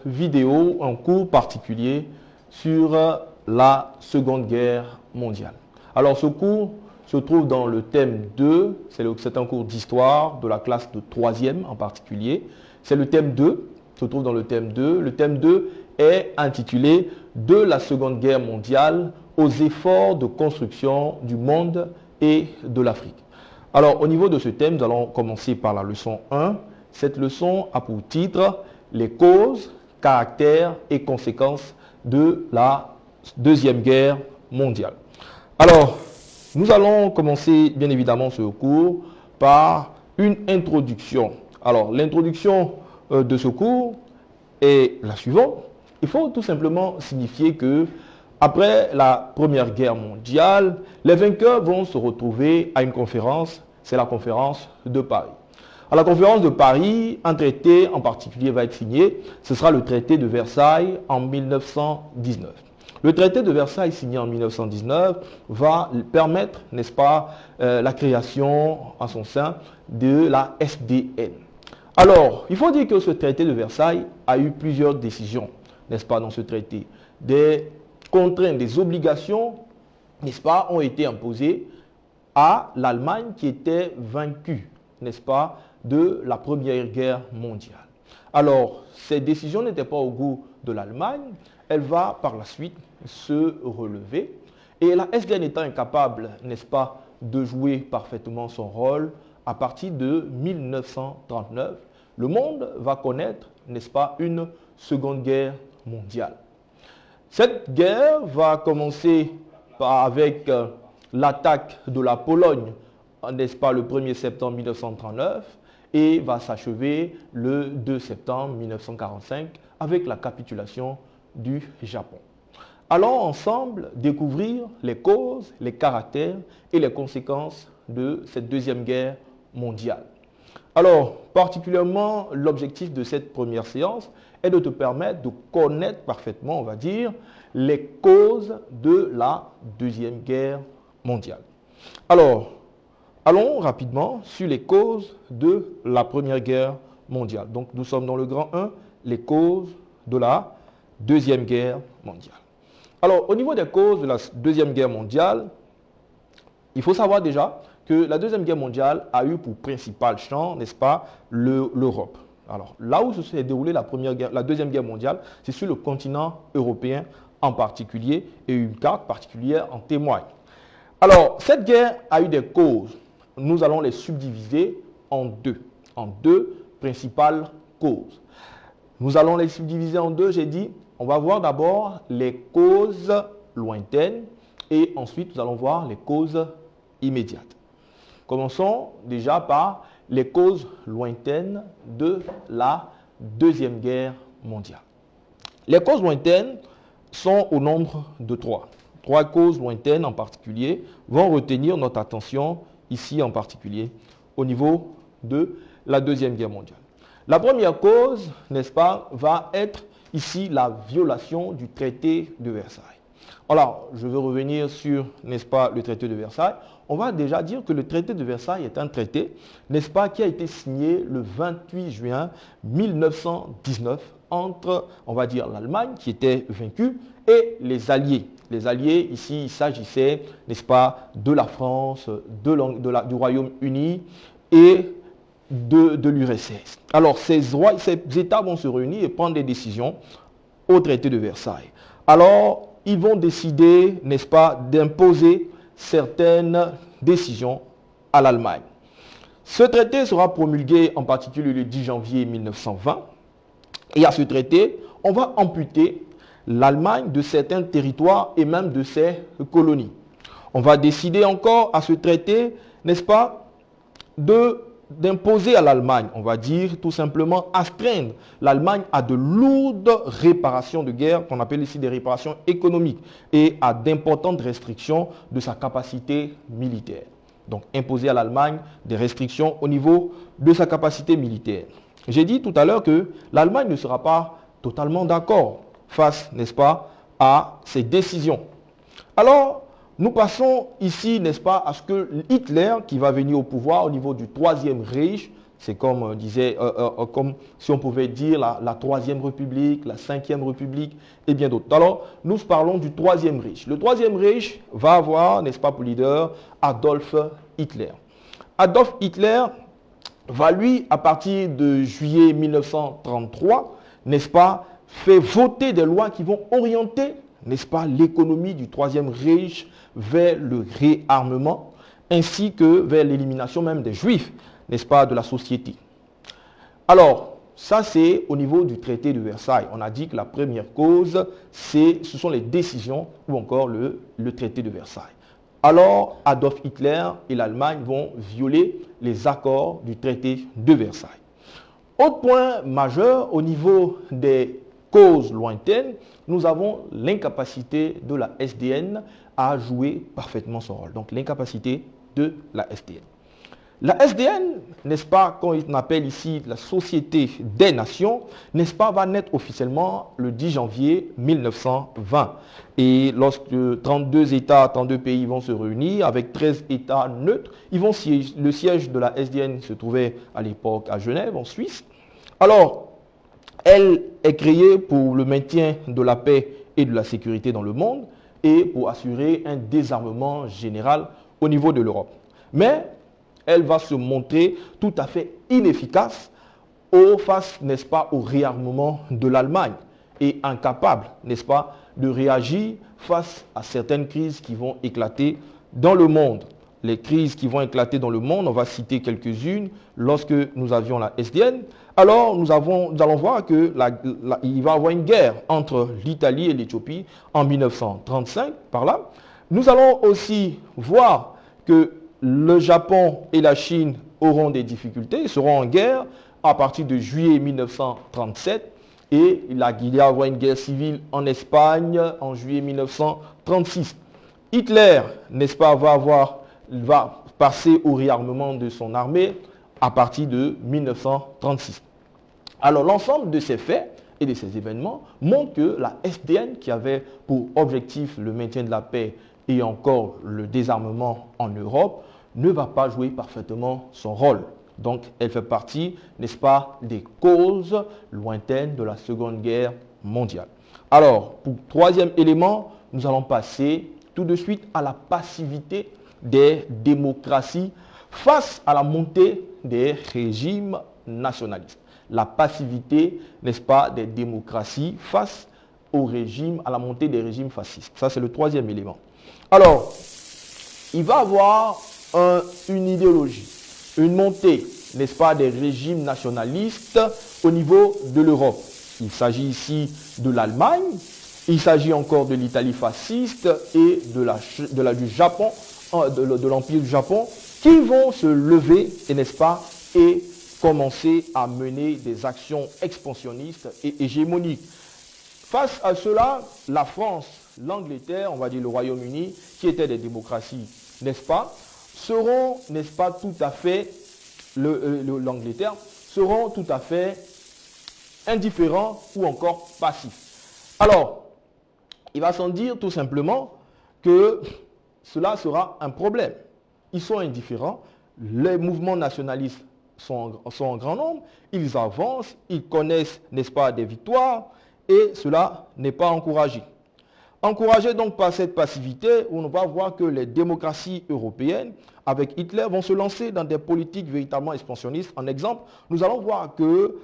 Vidéo, un cours particulier sur la Seconde Guerre mondiale. Alors ce cours se trouve dans le thème 2, c'est un cours d'histoire de la classe de 3e en particulier. C'est le thème 2, se trouve dans le thème 2. Le thème 2 est intitulé « De la Seconde Guerre mondiale aux efforts de construction du monde et de l'Afrique ». Alors au niveau de ce thème, nous allons commencer par la leçon 1. Cette leçon a pour titre « Les causes, caractères et conséquences de la Deuxième Guerre mondiale ». Alors, nous allons commencer bien évidemment ce cours par une introduction. Alors, l'introduction de ce cours est la suivante. Il faut tout simplement signifier que après la Première Guerre mondiale, les vainqueurs vont se retrouver à une conférence, c'est la conférence de Paris. À la conférence de Paris, un traité en particulier va être signé, ce sera le traité de Versailles en 1919. Le traité de Versailles signé en 1919 va permettre, n'est-ce pas, la création en son sein de la FDN. Alors, il faut dire que ce traité de Versailles a eu plusieurs décisions, n'est-ce pas, dans ce traité. Des contraintes, des obligations, n'est-ce pas, ont été imposées à l'Allemagne qui était vaincue, n'est-ce pas, de la Première Guerre mondiale. Alors, ces décisions n'étaient pas au goût de l'Allemagne, elle va par la suite se relever et la FDN étant incapable, n'est-ce pas, de jouer parfaitement son rôle, à partir de 1939, le monde va connaître, n'est-ce pas, une Seconde Guerre mondiale. Cette guerre va commencer avec l'attaque de la Pologne, n'est-ce pas, le 1er septembre 1939 et va s'achever le 2 septembre 1945 avec la capitulation du Japon. Allons ensemble découvrir les causes, les caractères et les conséquences de cette Deuxième Guerre mondiale. Alors, particulièrement, l'objectif de cette première séance est de te permettre de connaître parfaitement, on va dire, les causes de la Deuxième Guerre mondiale. Alors, allons rapidement sur les causes de la Première Guerre mondiale. Donc, nous sommes dans le grand 1, les causes de la Deuxième Guerre mondiale. Alors, au niveau des causes de la Deuxième Guerre mondiale, il faut savoir déjà que la Deuxième Guerre mondiale a eu pour principal champ, n'est-ce pas, l'Europe. Alors, là où s'est déroulée la Deuxième Guerre mondiale, c'est sur le continent européen en particulier, et une carte particulière en témoigne. Alors, cette guerre a eu des causes. Nous allons les subdiviser en deux principales causes. Nous allons les subdiviser en deux, j'ai dit. On va voir d'abord les causes lointaines et ensuite nous allons voir les causes immédiates. Commençons déjà par les causes lointaines de la Deuxième Guerre mondiale. Les causes lointaines sont au nombre de trois. Trois causes lointaines en particulier vont retenir notre attention ici en particulier au niveau de la Deuxième Guerre mondiale. La première cause, n'est-ce pas, va être ici la violation du traité de Versailles. Alors, je veux revenir sur, n'est-ce pas, le traité de Versailles. On va déjà dire que le traité de Versailles est un traité, n'est-ce pas, qui a été signé le 28 juin 1919 entre, on va dire, l'Allemagne qui était vaincue et les Alliés. Les Alliés, ici, il s'agissait, n'est-ce pas, de la France, du Royaume-Uni et de l'URSS. Alors, ces États vont se réunir et prendre des décisions au traité de Versailles. Alors, ils vont décider, n'est-ce pas, d'imposer certaines décisions à l'Allemagne. Ce traité sera promulgué en particulier le 10 janvier 1920. Et à ce traité, on va amputer l'Allemagne de certains territoires et même de ses colonies. On va décider encore à ce traité, n'est-ce pas, d'imposer à l'Allemagne, on va dire tout simplement astreindre l'Allemagne à de lourdes réparations de guerre, qu'on appelle ici des réparations économiques, et à d'importantes restrictions de sa capacité militaire. Donc imposer à l'Allemagne des restrictions au niveau de sa capacité militaire. J'ai dit tout à l'heure que l'Allemagne ne sera pas totalement d'accord face, n'est-ce pas, à ces décisions. Alors, nous passons ici, n'est-ce pas, à ce que Hitler, qui va venir au pouvoir au niveau du Troisième Reich, C'est comme comme si on pouvait dire la Troisième République, la Cinquième République et bien d'autres. Alors, nous parlons du Troisième Reich. Le Troisième Reich va avoir, n'est-ce pas, pour leader Adolf Hitler. Adolf Hitler va, lui, à partir de juillet 1933, n'est-ce pas, faire voter des lois qui vont orienter, n'est-ce pas, l'économie du Troisième Reich vers le réarmement, ainsi que vers l'élimination même des Juifs, n'est-ce pas, de la société. Alors, ça c'est au niveau du traité de Versailles. On a dit que la première cause, ce sont les décisions ou encore le traité de Versailles. Alors, Adolf Hitler et l'Allemagne vont violer les accords du traité de Versailles. Autre point majeur, au niveau des causes lointaines, nous avons l'incapacité de la SDN à jouer parfaitement son rôle. Donc, l'incapacité de la SDN. La SDN, n'est-ce pas, qu'on appelle ici la Société des Nations, n'est-ce pas, va naître officiellement le 10 janvier 1920. Et lorsque 32 États, 32 pays vont se réunir avec 13 États neutres, le siège de la SDN se trouvait à l'époque à Genève, en Suisse. Alors, elle est créée pour le maintien de la paix et de la sécurité dans le monde et pour assurer un désarmement général au niveau de l'Europe. Mais elle va se montrer tout à fait inefficace face, n'est-ce pas, au réarmement de l'Allemagne et incapable, n'est-ce pas, de réagir face à certaines crises qui vont éclater dans le monde. Les crises qui vont éclater dans le monde, on va citer quelques-unes. Lorsque nous avions la SDN, alors nous allons voir qu'il va y avoir une guerre entre l'Italie et l'Éthiopie en 1935, par là. Nous allons aussi voir que le Japon et la Chine auront des difficultés, ils seront en guerre à partir de juillet 1937 et il va y avoir une guerre civile en Espagne en juillet 1936. Hitler, n'est-ce pas, va passer au réarmement de son armée à partir de 1936. Alors l'ensemble de ces faits et de ces événements montrent que la SDN, qui avait pour objectif le maintien de la paix et encore le désarmement en Europe, ne va pas jouer parfaitement son rôle. Donc, elle fait partie, n'est-ce pas, des causes lointaines de la Seconde Guerre mondiale. Alors, pour troisième élément, nous allons passer tout de suite à la passivité des démocraties face à la montée des régimes nationalistes. La passivité, n'est-ce pas, des démocraties face à la montée des régimes fascistes. Ça, c'est le troisième élément. Alors, il va y avoir une idéologie, une montée, n'est-ce pas, des régimes nationalistes au niveau de l'Europe. Il s'agit ici de l'Allemagne, il s'agit encore de l'Italie fasciste et du Japon, de l'Empire du Japon, qui vont se lever, n'est-ce pas, et commencer à mener des actions expansionnistes et hégémoniques. Face à cela, la France, l'Angleterre, on va dire le Royaume-Uni, qui étaient des démocraties, n'est-ce pas, seront, n'est-ce pas, tout à fait, l'Angleterre, seront tout à fait indifférents ou encore passifs. Alors, il va s'en dire tout simplement que cela sera un problème. Ils sont indifférents, les mouvements nationalistes sont en grand nombre, ils avancent, ils connaissent, n'est-ce pas, des victoires, et cela n'est pas encouragé. Encouragés donc par cette passivité, on va voir que les démocraties européennes, avec Hitler, vont se lancer dans des politiques véritablement expansionnistes. En exemple, nous allons voir que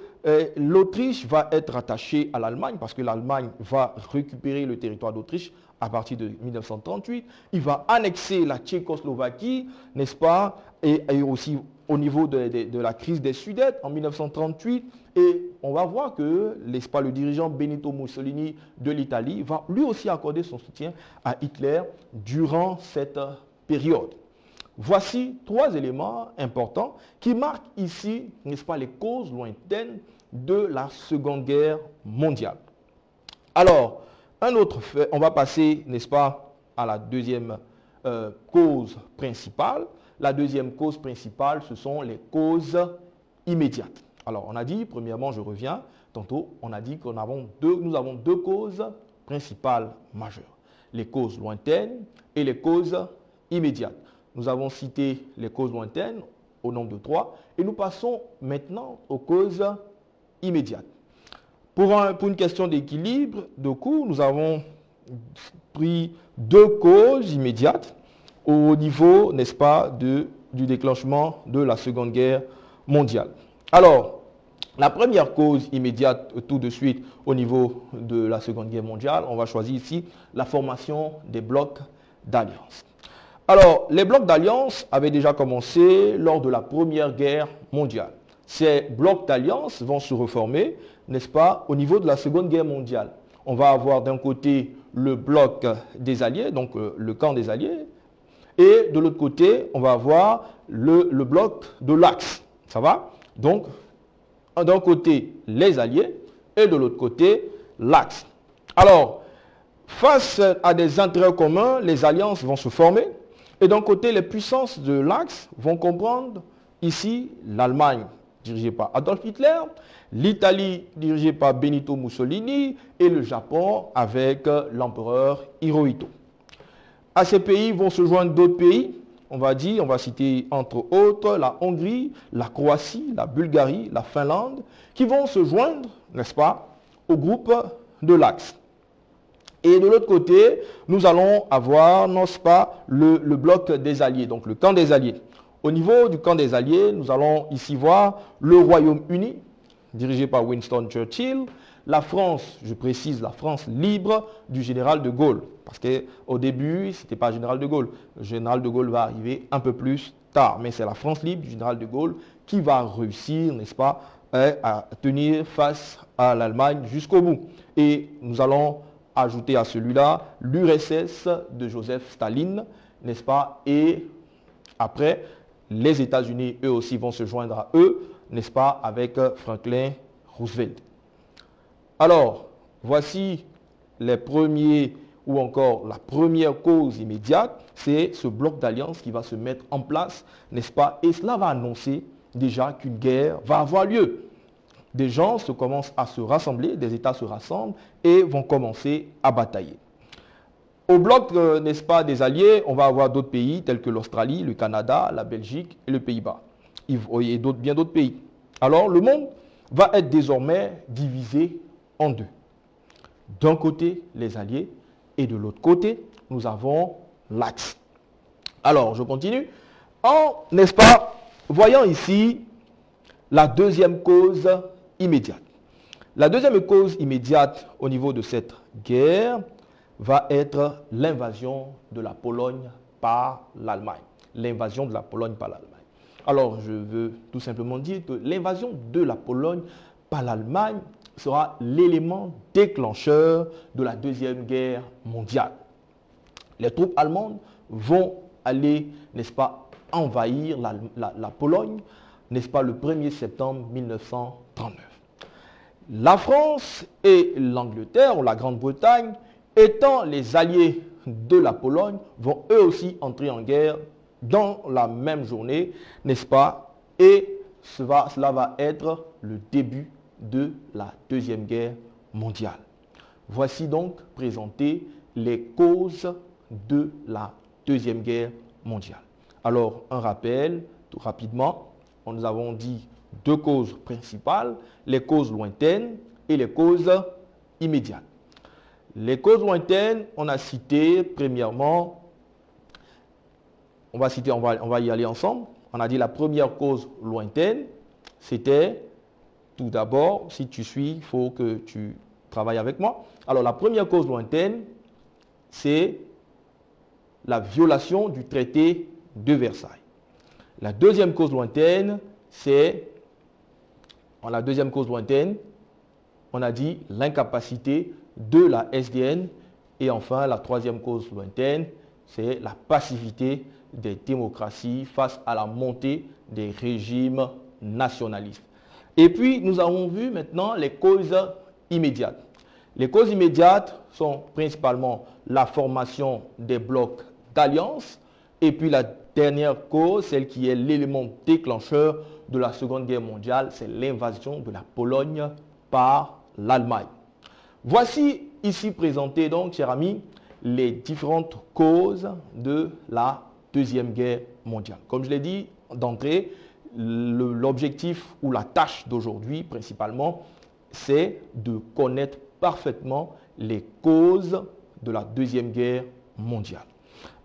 l'Autriche va être attachée à l'Allemagne, parce que l'Allemagne va récupérer le territoire d'Autriche à partir de 1938. Il va annexer la Tchécoslovaquie, n'est-ce pas, et aussi au niveau de la crise des Sudètes en 1938. Et on va voir que, n'est-ce pas, le dirigeant Benito Mussolini de l'Italie va lui aussi accorder son soutien à Hitler durant cette période. Voici trois éléments importants qui marquent ici, n'est-ce pas, les causes lointaines de la Seconde Guerre mondiale. Alors, un autre fait, on va passer, n'est-ce pas, à la deuxième cause principale. La deuxième cause principale, ce sont les causes immédiates. Alors, on a dit, premièrement, je reviens, tantôt, on a dit que nous avons deux causes principales majeures. Les causes lointaines et les causes immédiates. Nous avons cité les causes lointaines, au nombre de 3. Et nous passons maintenant aux causes immédiates. Pour une question d'équilibre de coûts, nous avons pris 2 causes immédiates au niveau, n'est-ce pas, du déclenchement de la Seconde Guerre mondiale. Alors, la première cause immédiate tout de suite au niveau de la Seconde Guerre mondiale, on va choisir ici la formation des blocs d'alliance. Alors, les blocs d'alliance avaient déjà commencé lors de la Première Guerre mondiale. Ces blocs d'alliance vont se reformer, n'est-ce pas, au niveau de la Seconde Guerre mondiale. On va avoir d'un côté le bloc des Alliés, donc le camp des Alliés, et de l'autre côté, on va avoir le bloc de l'Axe. Ça va? Donc, d'un côté, les Alliés, et de l'autre côté, l'Axe. Alors, face à des intérêts communs, les alliances vont se former, et d'un côté, les puissances de l'Axe vont comprendre ici l'Allemagne, dirigée par Adolf Hitler, l'Italie dirigée par Benito Mussolini et le Japon avec l'empereur Hirohito. À ces pays vont se joindre d'autres pays, on va citer entre autres la Hongrie, la Croatie, la Bulgarie, la Finlande, qui vont se joindre, n'est-ce pas, au groupe de l'Axe. Et de l'autre côté, nous allons avoir, n'est-ce pas, le bloc des Alliés, donc le camp des Alliés. Au niveau du camp des Alliés, nous allons ici voir le Royaume-Uni, dirigé par Winston Churchill, la France, je précise, la France libre du général de Gaulle. Parce qu'au début, ce n'était pas le général de Gaulle. Le général de Gaulle va arriver un peu plus tard. Mais c'est la France libre du général de Gaulle qui va réussir, n'est-ce pas, à tenir face à l'Allemagne jusqu'au bout. Et nous allons ajouter à celui-là l'URSS de Joseph Staline, n'est-ce pas, et après, les États-Unis, eux aussi, vont se joindre à eux, n'est-ce pas, avec Franklin Roosevelt. Alors, voici les premiers, ou encore la première cause immédiate, c'est ce bloc d'alliance qui va se mettre en place, n'est-ce pas, et cela va annoncer déjà qu'une guerre va avoir lieu. Des gens commencent à se rassembler, des États se rassemblent et vont commencer à batailler. Au bloc, n'est-ce pas, des Alliés, on va avoir d'autres pays tels que l'Australie, le Canada, la Belgique et le Pays-Bas. Et bien d'autres pays. Alors, le monde va être désormais divisé en deux. D'un côté, les Alliés, et de l'autre côté, nous avons l'Axe. Alors, je continue. N'est-ce pas, voyons ici la deuxième cause immédiate. La deuxième cause immédiate au niveau de cette guerre va être l'invasion de la Pologne par l'Allemagne. L'invasion de la Pologne par l'Allemagne. Alors, je veux tout simplement dire que l'invasion de la Pologne par l'Allemagne sera l'élément déclencheur de la Deuxième Guerre mondiale. Les troupes allemandes vont aller, n'est-ce pas, envahir la Pologne, n'est-ce pas, le 1er septembre 1939. La France et l'Angleterre, ou la Grande-Bretagne, étant les alliés de la Pologne, vont eux aussi entrer en guerre dans la même journée, n'est-ce pas? Et cela va être le début de la Deuxième Guerre mondiale. Voici donc présentées les causes de la Deuxième Guerre mondiale. Alors, un rappel, tout rapidement, nous avons dit deux causes principales, les causes lointaines et les causes immédiates. Les causes lointaines, on a cité premièrement, on va y aller ensemble. On a dit la première cause lointaine, c'était tout d'abord, si tu suis, il faut que tu travailles avec moi. Alors la première cause lointaine, c'est la violation du traité de Versailles. La deuxième cause lointaine, on a dit l'incapacité de la SDN. Et enfin, la troisième cause lointaine, c'est la passivité des démocraties face à la montée des régimes nationalistes. Et puis, nous avons vu maintenant les causes immédiates. Les causes immédiates sont principalement la formation des blocs d'alliance. Et puis, la dernière cause, celle qui est l'élément déclencheur de la Seconde Guerre mondiale, c'est l'invasion de la Pologne par l'Allemagne. Voici ici présentées donc, chers amis, les différentes causes de la Deuxième Guerre mondiale. Comme je l'ai dit d'entrée, l'objectif ou la tâche d'aujourd'hui principalement, c'est de connaître parfaitement les causes de la Deuxième Guerre mondiale.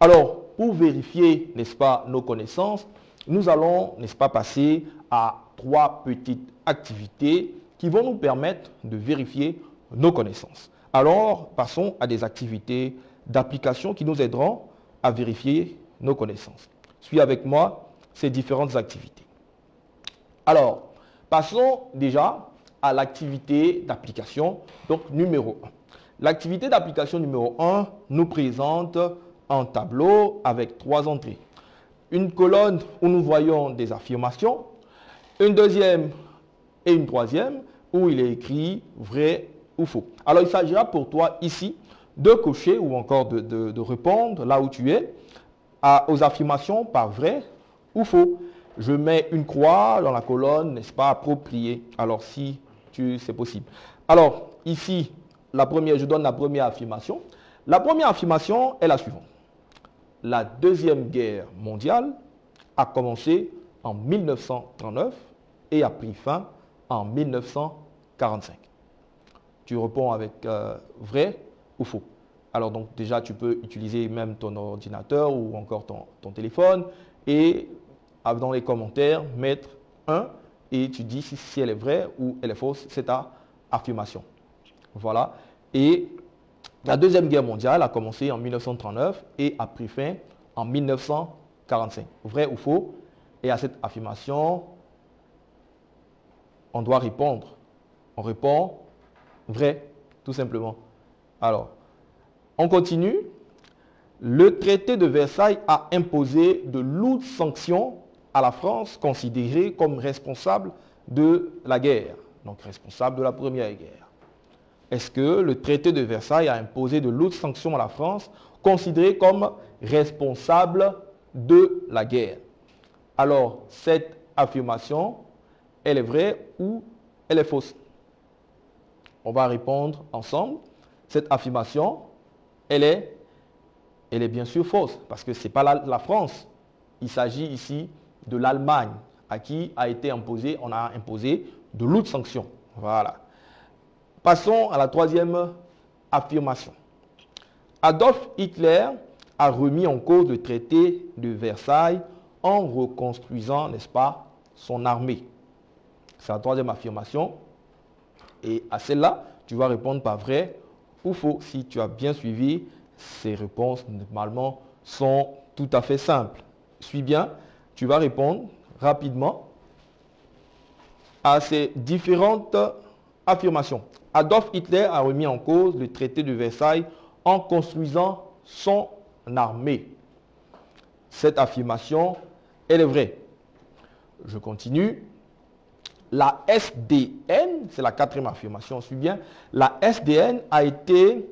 Alors, pour vérifier, n'est-ce pas, nos connaissances, nous allons, n'est-ce pas, passer à 3 petites activités qui vont nous permettre de vérifier nos connaissances. Alors, passons à des activités d'application qui nous aideront à vérifier nos connaissances. Suis avec moi ces différentes activités. Alors, passons déjà à l'activité d'application, donc numéro 1. L'activité d'application numéro 1 nous présente un tableau avec 3 entrées. Une colonne où nous voyons des affirmations, une deuxième et une troisième où il est écrit vrai ou faux. Alors, il s'agira pour toi ici de cocher ou encore de répondre là où tu es aux affirmations par vrai ou faux. Je mets une croix dans la colonne, n'est-ce pas, appropriée. Alors, si c'est possible. Alors, ici, je donne la première affirmation. La première affirmation est la suivante. La Deuxième Guerre mondiale a commencé en 1939 et a pris fin en 1945. Tu réponds avec vrai ou faux. Alors donc déjà tu peux utiliser même ton ordinateur ou encore ton téléphone et dans les commentaires mettre 1 et tu dis si elle est vraie ou elle est fausse, c'est ta affirmation. Voilà. Et la Deuxième Guerre mondiale a commencé en 1939 et a pris fin en 1945. Vrai ou faux? Et à cette affirmation, on doit répondre. On répond vrai, tout simplement. Alors, on continue. Le traité de Versailles a imposé de lourdes sanctions à la France, considérée comme responsable de la guerre, donc responsable de la Première Guerre. Est-ce que le traité de Versailles a imposé de lourdes sanctions à la France, considérée comme responsable de la guerre? Alors, cette affirmation, elle est vraie ou elle est fausse? On va répondre ensemble. Cette affirmation, elle est bien sûr fausse, parce que ce n'est pas la France. Il s'agit ici de l'Allemagne, à qui on a imposé de lourdes sanctions. Voilà. Passons à la troisième affirmation. Adolf Hitler a remis en cause le traité de Versailles en reconstruisant, n'est-ce pas, son armée. C'est la troisième affirmation. Et à celle-là, tu vas répondre par vrai ou faux. Si tu as bien suivi, ces réponses, normalement, sont tout à fait simples. Suis bien, tu vas répondre rapidement à ces différentes affirmations. Adolf Hitler a remis en cause le traité de Versailles en construisant son armée. Cette affirmation, elle est vraie. Je continue. La SDN, c'est la quatrième affirmation, suis bien. La SDN a été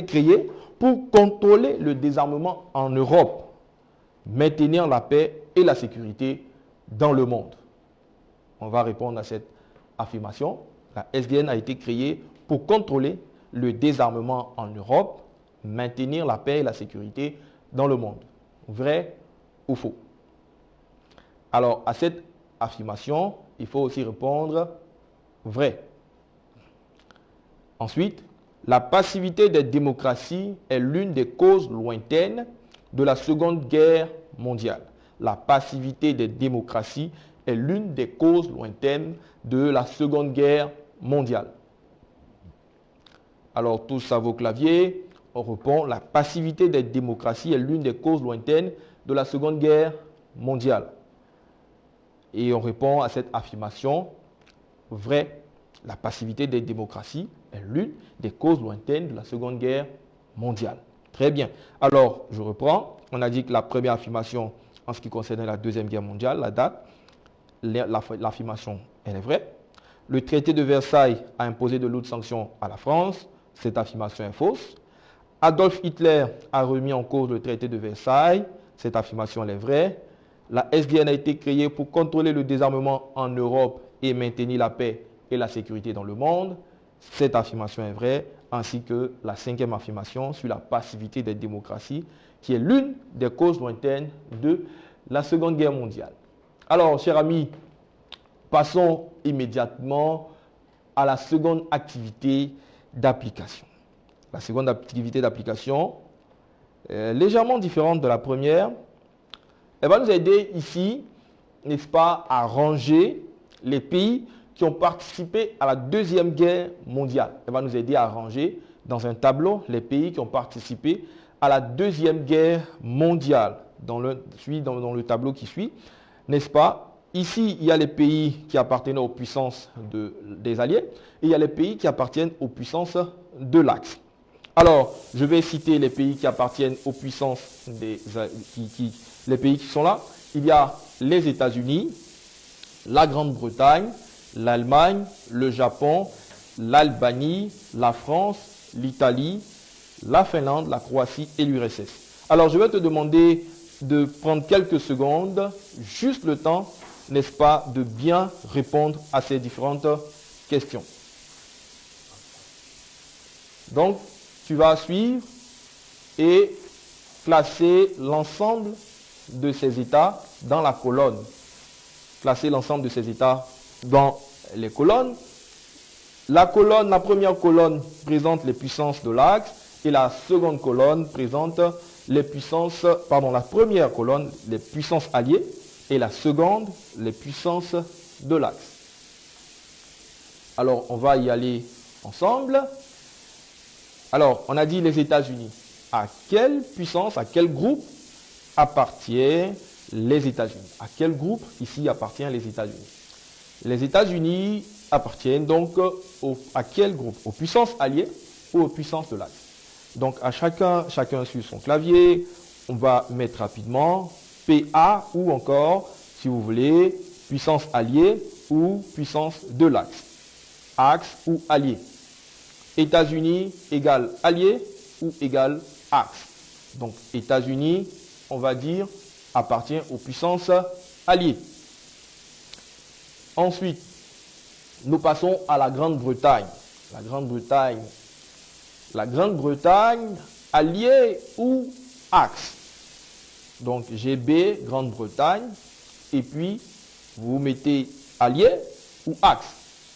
créée pour contrôler le désarmement en Europe, maintenir la paix et la sécurité dans le monde. On va répondre à cette affirmation. La SDN a été créée pour contrôler le désarmement en Europe, maintenir la paix et la sécurité dans le monde. Vrai ou faux? Alors, à cette affirmation, il faut aussi répondre vrai. Ensuite, la passivité des démocraties est l'une des causes lointaines de la Seconde Guerre mondiale. La passivité des démocraties est l'une des causes lointaines de la Seconde Guerre mondiale. Alors, tous à vos claviers, on répond, la passivité des démocraties est l'une des causes lointaines de la Seconde Guerre mondiale. Et on répond à cette affirmation, vrai, la passivité des démocraties est l'une des causes lointaines de la Seconde Guerre mondiale. Très bien. Alors, je reprends. On a dit que la première affirmation, en ce qui concerne la Deuxième Guerre mondiale, la date, l'affirmation, elle est vraie. Le traité de Versailles a imposé de lourdes sanctions à la France. Cette affirmation est fausse. Adolf Hitler a remis en cause le traité de Versailles. Cette affirmation, elle est vraie. La SDN a été créée pour contrôler le désarmement en Europe et maintenir la paix et la sécurité dans le monde. Cette affirmation est vraie, ainsi que la cinquième affirmation sur la passivité des démocraties, qui est l'une des causes lointaines de la Seconde Guerre mondiale. Alors, chers amis, passons immédiatement à la seconde activité d'application. La seconde activité d'application, légèrement différente de la première, elle va nous aider ici, n'est-ce pas, à ranger les pays qui ont participé à la Deuxième Guerre mondiale. Elle va nous aider à ranger dans un tableau les pays qui ont participé à la Deuxième Guerre mondiale. Dans le tableau qui suit, n'est-ce pas? Ici, il y a les pays qui appartiennent aux puissances des Alliés et il y a les pays qui appartiennent aux puissances de l'Axe. Alors, je vais citer les pays qui appartiennent aux puissances les pays qui sont là. Il y a les États-Unis, la Grande-Bretagne, l'Allemagne, le Japon, l'Albanie, la France, l'Italie, la Finlande, la Croatie et l'URSS. Alors, je vais te demander de prendre quelques secondes, juste le temps, n'est-ce pas, de bien répondre à ces différentes questions. Donc, tu vas suivre et classer l'ensemble de ces États dans la colonne. Classer l'ensemble de ces États dans les colonnes. La première colonne présente les puissances de l'Axe et la seconde colonne présente la première colonne, les puissances alliées et la seconde, les puissances de l'Axe. Alors, on va y aller ensemble. Alors, on a dit les États-Unis. À quelle puissance, à quel groupe appartiennent les États-Unis? À quel groupe ici appartiennent les États-Unis? Les États-Unis appartiennent donc à quel groupe? Aux puissances alliées ou aux puissances de l'Axe? Donc, à chacun sur son clavier, on va mettre rapidement PA ou encore, si vous voulez, puissance alliée ou puissance de l'Axe. Axe ou allié. États-Unis égale allié ou égale axe. Donc, États-Unis, on va dire, appartient aux puissances alliées. Ensuite, nous passons à la Grande-Bretagne. La Grande-Bretagne, alliée ou axe. Donc, GB, Grande-Bretagne, et puis vous mettez allié ou axe.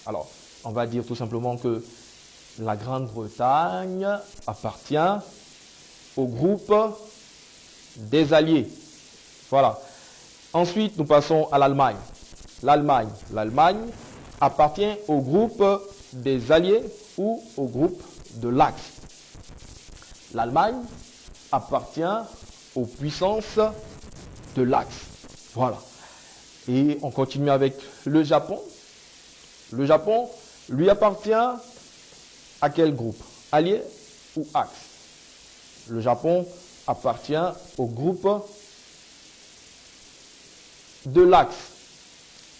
Alors, on va dire tout simplement que la Grande-Bretagne appartient au groupe des alliés. Voilà. Ensuite, nous passons à l'Allemagne. L'Allemagne appartient au groupe des alliés ou au groupe de l'Axe. L'Allemagne appartient aux puissances de l'Axe. Voilà. Et on continue avec le Japon. Le Japon lui appartient à quel groupe? Allié ou axe? Le Japon appartient au groupe de l'Axe.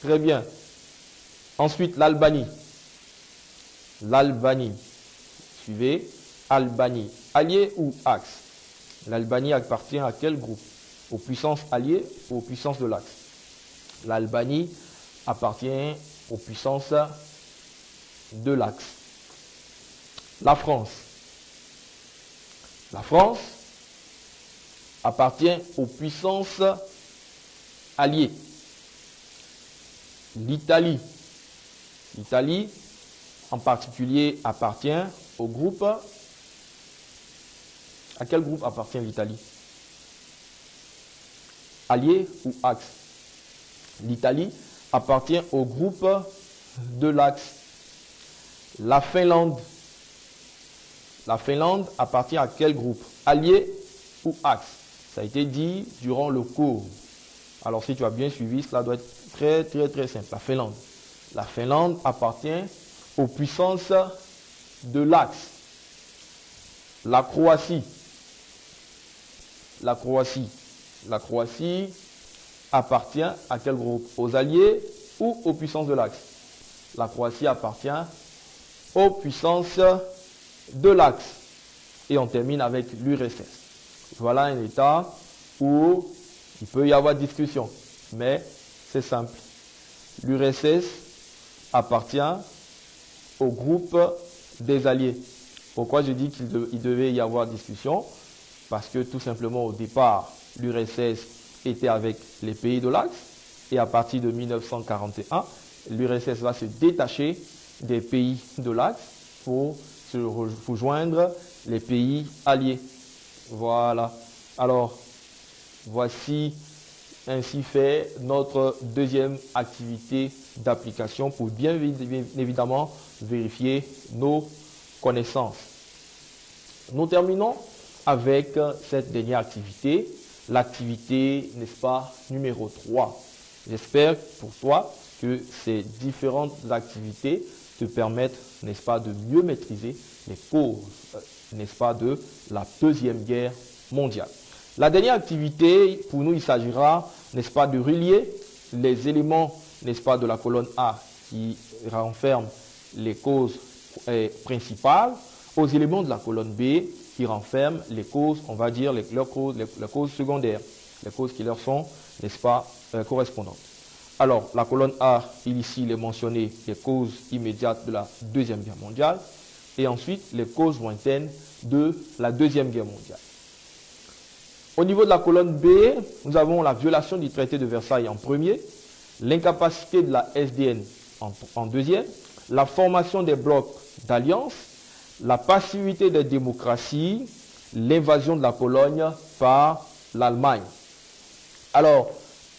Très bien. Ensuite, l'Albanie. Suivez. Albanie. Allié ou axe? L'Albanie appartient à quel groupe? Aux puissances alliées ou aux puissances de l'Axe? L'Albanie appartient aux puissances de l'Axe. La France. La France appartient aux puissances alliées. L'Italie. L'Italie, en particulier, appartient au groupe. À quel groupe appartient l'Italie? Allié ou axe? L'Italie appartient au groupe de l'Axe. La Finlande. La Finlande appartient à quel groupe? Allié ou axe? Ça a été dit durant le cours. Alors si tu as bien suivi, cela doit être très très très simple. La Finlande. La Finlande appartient aux puissances de l'Axe. La Croatie. La Croatie appartient à quel groupe? Aux alliés ou aux puissances de l'Axe? La Croatie appartient aux puissances de l'Axe. Et on termine avec l'URSS. Voilà un état où il peut y avoir discussion, mais c'est simple. L'URSS appartient au groupe des alliés. Pourquoi je dis qu'il devait y avoir discussion? Parce que tout simplement au départ, l'URSS était avec les pays de l'Axe Et à partir de 1941, l'URSS va se détacher des pays de l'Axe pour se rejoindre les pays alliés. Voilà. Alors, voici ainsi fait notre deuxième activité d'application pour bien évidemment vérifier nos connaissances. Nous terminons avec cette dernière activité, l'activité, n'est-ce pas, numéro 3. J'espère pour toi que ces différentes activités te permettent, n'est-ce pas, de mieux maîtriser les causes, n'est-ce pas, de la Deuxième Guerre mondiale. La dernière activité, pour nous, il s'agira, n'est-ce pas, de relier les éléments, n'est-ce pas, de la colonne A qui renferment les causes principales aux éléments de la colonne B qui renferment les causes, on va dire, les causes secondaires, les causes qui leur sont, n'est-ce pas, correspondantes. Alors, la colonne A, ici, il est mentionné les causes immédiates de la Deuxième Guerre mondiale et ensuite les causes lointaines de la Deuxième Guerre mondiale. Au niveau de la colonne B, nous avons la violation du traité de Versailles en premier, l'incapacité de la SDN en deuxième, la formation des blocs d'alliance, la passivité des démocraties, l'invasion de la Pologne par l'Allemagne. Alors,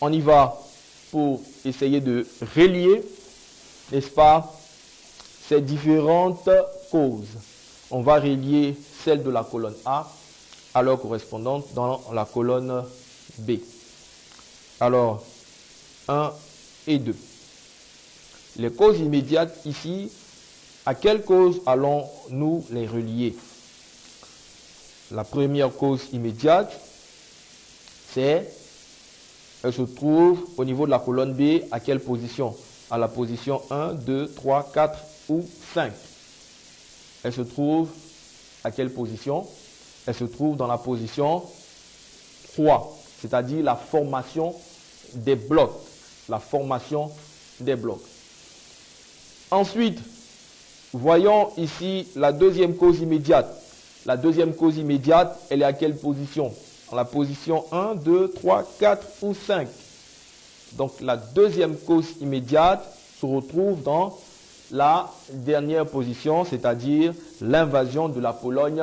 on y va pour essayer de relier, n'est-ce pas, ces différentes causes. On va relier celle de la colonne A à leur correspondante dans la colonne B. Alors, 1 et 2. Les causes immédiates ici, à quelles causes allons-nous les relier? La première cause immédiate, elle se trouve au niveau de la colonne B, à quelle position? À la position 1, 2, 3, 4 ou 5. Elle se trouve à quelle position? Elle se trouve dans la position 3, c'est-à-dire la formation des blocs. La formation des blocs. Ensuite, voyons ici la deuxième cause immédiate. La deuxième cause immédiate, elle est à quelle position? Dans la position 1, 2, 3, 4 ou 5. Donc la deuxième cause immédiate se retrouve dans la dernière position, c'est-à-dire l'invasion de la Pologne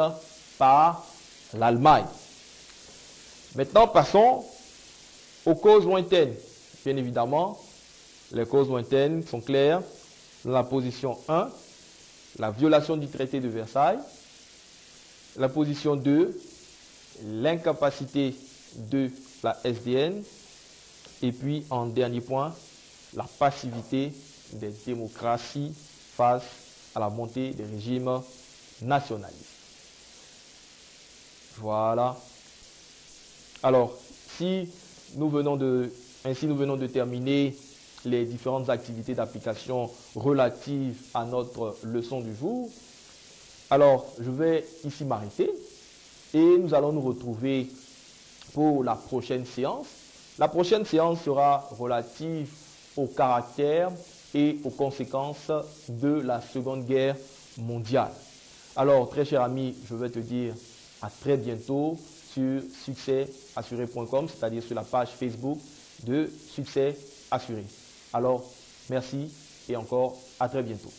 par l'Allemagne. Maintenant, passons aux causes lointaines. Bien évidemment, les causes lointaines sont claires. Dans la position 1, la violation du traité de Versailles. La position 2, l'incapacité de la SDN. Et puis, en dernier point, la passivité des démocraties face à la montée des régimes nationalistes. Voilà. Alors, ainsi nous venons de terminer les différentes activités d'application relatives à notre leçon du jour. Alors, je vais ici m'arrêter et nous allons nous retrouver pour la prochaine séance. La prochaine séance sera relative au caractère et aux conséquences de la Seconde Guerre mondiale. Alors, très cher ami, je vais te dire à très bientôt sur succèsassuré.com, c'est-à-dire sur la page Facebook de Succès Assuré. Alors, merci et encore à très bientôt.